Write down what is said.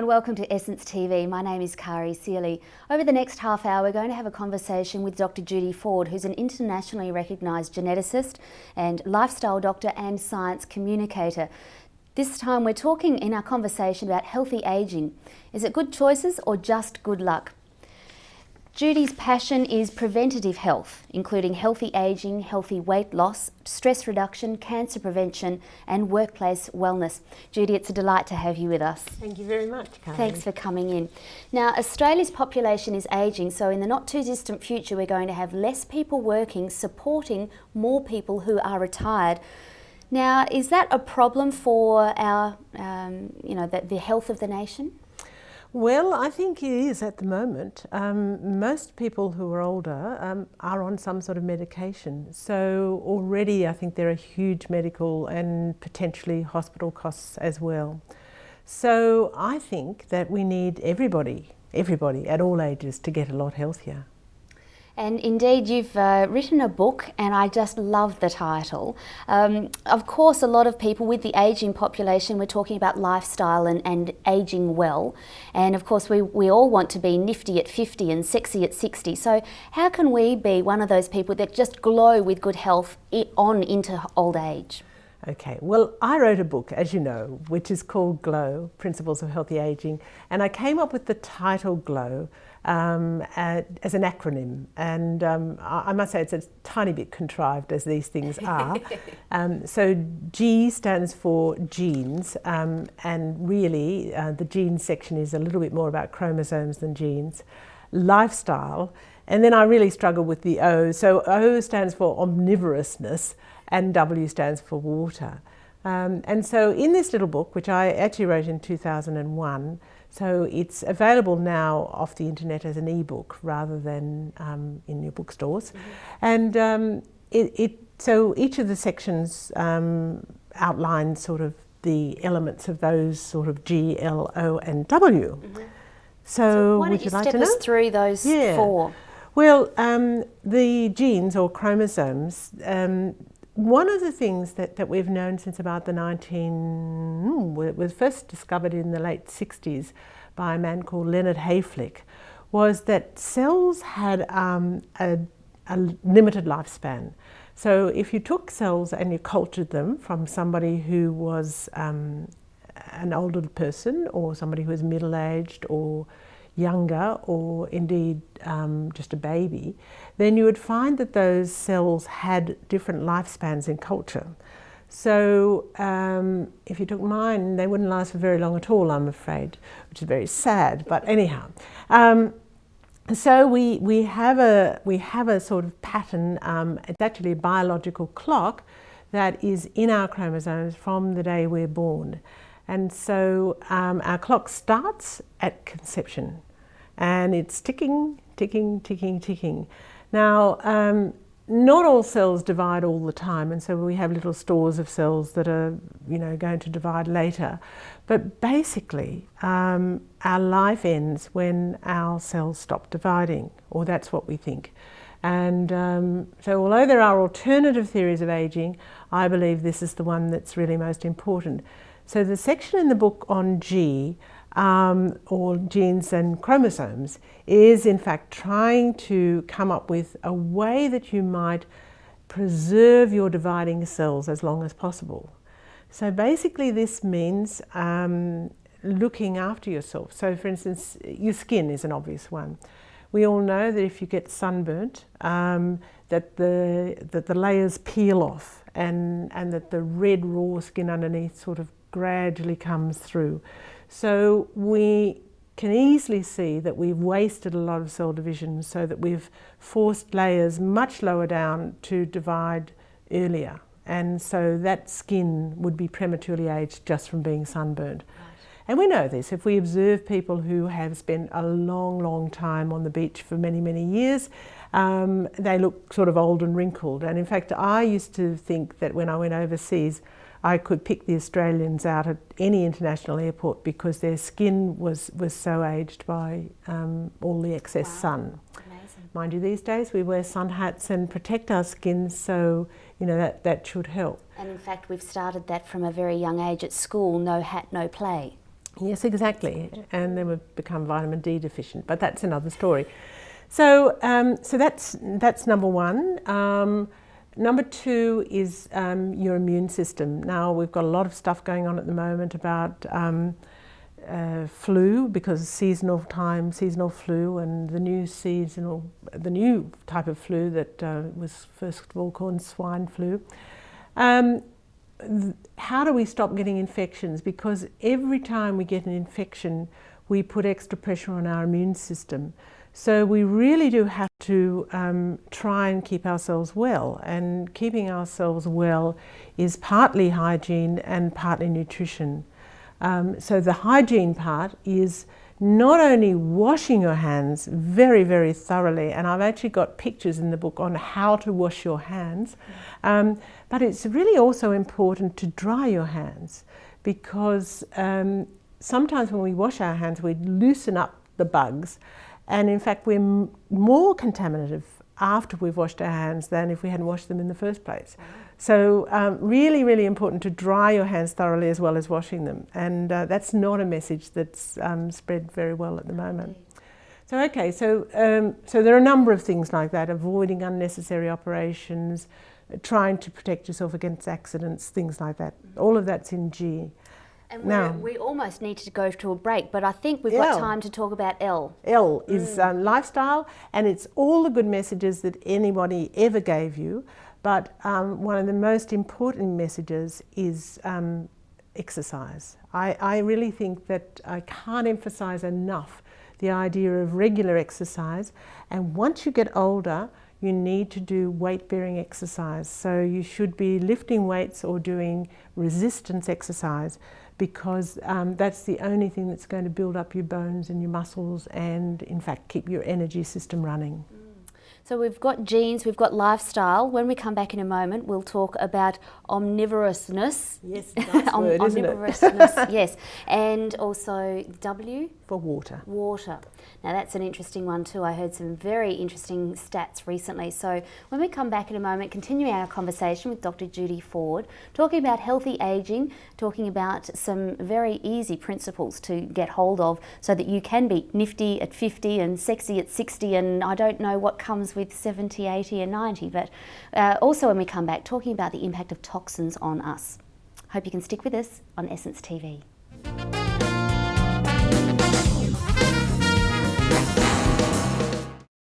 and welcome to Essence TV. My name is Kari, Seeley. Over the next half hour we're going to have a conversation with Dr. Judy Ford, who's an internationally recognised geneticist and lifestyle doctor and science communicator. This time we're talking in our conversation about healthy ageing. Is it good choices or just good luck? Judy's passion is preventative health, including healthy ageing, healthy weight loss, stress reduction, cancer prevention and workplace wellness. Judy, it's a delight to have you with us. Thank you very much, Kari. Thanks for coming in. Now, Australia's population is ageing, so in the not too distant future we're going to have less people working, supporting more people who are retired. Now, is that a problem for our, the health of the nation? Well, I think it is at the moment. Most people who are older are on some sort of medication. So already I think there are huge medical and potentially hospital costs as well. So I think that we need everybody at all ages to get a lot healthier. And indeed, you've written a book, and I just love the title. Of course, a lot of people with the ageing population, we're talking about lifestyle and ageing well. And of course, we all want to be nifty at 50 and sexy at 60. So how can we be one of those people that just glow with good health on into old age? Okay, well, I wrote a book, as you know, which is called Glow, Principles of Healthy Aging. And I came up with the title Glow as an acronym, and I must say it's a tiny bit contrived, as these things are. So G stands for genes, and really the genes section is a little bit more about chromosomes than genes. Lifestyle, and then I really struggle with the O. So O stands for omnivorousness, and W stands for water. And so in this little book, which I actually wrote in 2001, so it's available now off the internet as an ebook rather than in your bookstores. Mm-hmm. And so each of the sections outlines sort of the elements of those sort of G, L, O and W. Mm-hmm. So why don't you step us through those four? Well, the genes or chromosomes, one of the things that we've known since about the it was first discovered in the late 60s by a man called Leonard Hayflick, was that cells had a limited lifespan. So if you took cells and you cultured them from somebody who was an older person or somebody who was middle-aged or younger or indeed just a baby, then you would find that those cells had different lifespans in culture. So if you took mine, they wouldn't last for very long at all, I'm afraid, which is very sad, but anyhow. So we have a sort of pattern, it's actually a biological clock that is in our chromosomes from the day we're born. And so our clock starts at conception, and it's ticking, ticking, ticking, ticking. Now, not all cells divide all the time, and so we have little stores of cells that are, going to divide later. But basically, our life ends when our cells stop dividing, or that's what we think. And so although there are alternative theories of aging, I believe this is the one that's really most important. So the section in the book on G, or genes and chromosomes, is in fact trying to come up with a way that you might preserve your dividing cells as long as possible. So basically this means looking after yourself. So for instance, your skin is an obvious one. We all know that if you get sunburnt, that the layers peel off and that the red raw skin underneath sort of gradually comes through. So we can easily see that we've wasted a lot of cell division, so that we've forced layers much lower down to divide earlier. And so that skin would be prematurely aged just from being sunburned. Right. And we know this. If we observe people who have spent a long, long time on the beach for many, many years, they look sort of old and wrinkled. And in fact, I used to think that when I went overseas, I could pick the Australians out at any international airport because their skin was so aged by all the excess sun. Amazing. Mind you, these days we wear sun hats and protect our skin, so that should help. And in fact, we've started that from a very young age at school, no hat, no play. Yes, exactly. And then we've become vitamin D deficient, but that's another story. So, so that's number one. Number two is your immune system. Now we've got a lot of stuff going on at the moment about flu, because seasonal flu, and the new type of flu that was first of all called swine flu. How do we stop getting infections? Because every time we get an infection, we put extra pressure on our immune system. So we really do have to try and keep ourselves well. And keeping ourselves well is partly hygiene and partly nutrition. So the hygiene part is not only washing your hands very, very thoroughly, and I've actually got pictures in the book on how to wash your hands, but it's really also important to dry your hands, because sometimes when we wash our hands we loosen up the bugs, and in fact we're more contaminative after we've washed our hands than if we hadn't washed them in the first place. So really, really important to dry your hands thoroughly as well as washing them. And that's not a message that's spread very well at the moment. So okay, so there are a number of things like that: avoiding unnecessary operations, trying to protect yourself against accidents, things like that. All of that's in G. And now, we almost need to go to a break, but I think we've got time to talk about L. L is lifestyle, and it's all the good messages that anybody ever gave you. But one of the most important messages is exercise. I really think that I can't emphasize enough the idea of regular exercise. And once you get older, you need to do weight-bearing exercise. So you should be lifting weights or doing resistance exercise, because that's the only thing that's going to build up your bones and your muscles and, in fact, keep your energy system running. So we've got genes, we've got lifestyle. When we come back in a moment, we'll talk about omnivorousness. Yes, nice word, isn't it? Omnivorousness, yes. And also W? For water. Water. Now that's an interesting one too. I heard some very interesting stats recently. So when we come back in a moment, continuing our conversation with Dr. Judy Ford, talking about healthy aging, talking about some very easy principles to get hold of so that you can be nifty at 50 and sexy at 60, and I don't know what comes with 70, 80 and 90, but also when we come back, talking about the impact of toxins on us. Hope you can stick with us on Essence TV.